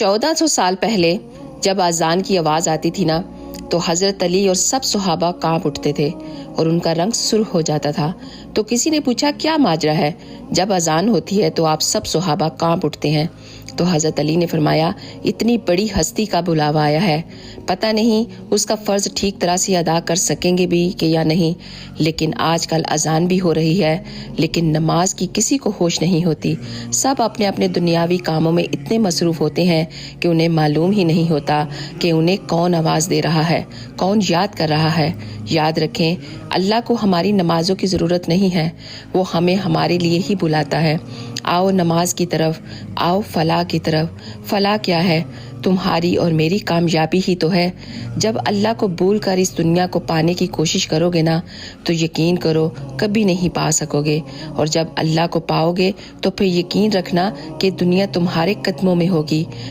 1400 سال پہلے جب اذان کی آواز آتی تھی نا تو حضرت علی اور سب صحابہ کانپ اٹھتے تھے اور ان کا رنگ سرخ ہو جاتا تھا۔ تو کسی نے پوچھا کیا ماجرا ہے؟ جب اذان ہوتی ہے تو آپ سب صحابہ کانپ اٹھتے ہیں۔ تو حضرت علی نے فرمایا اتنی بڑی ہستی کا بلاوا آیا ہے، پتہ نہیں اس کا فرض ٹھیک طرح سے ادا کر سکیں گے بھی کہ یا نہیں، لیکن آج کل اذان بھی ہو رہی ہے لیکن نماز کی کسی کو ہوش نہیں ہوتی۔ سب اپنے اپنے دنیاوی کاموں میں اتنے مصروف ہوتے ہیں کہ انہیں معلوم ہی نہیں ہوتا کہ انہیں کون آواز دے رہا ہے، کون یاد کر رہا ہے۔ یاد رکھیں اللہ کو ہماری نمازوں کی ضرورت نہیں ہے، وہ ہمیں ہمارے لیے ہی بلاتا ہے۔ آؤ نماز کی طرف، آؤ فلاح کی طرف۔ فلاح کیا ہے؟ تمہاری اور میری کامیابی ہی تو ہے۔ جب اللہ کو بھول کر اس دنیا کو پانے کی کوشش کرو گے نا تو یقین کرو کبھی نہیں پا سکو گے، اور جب اللہ کو پاؤ گے تو پھر یقین رکھنا کہ دنیا تمہارے قدموں میں ہوگی۔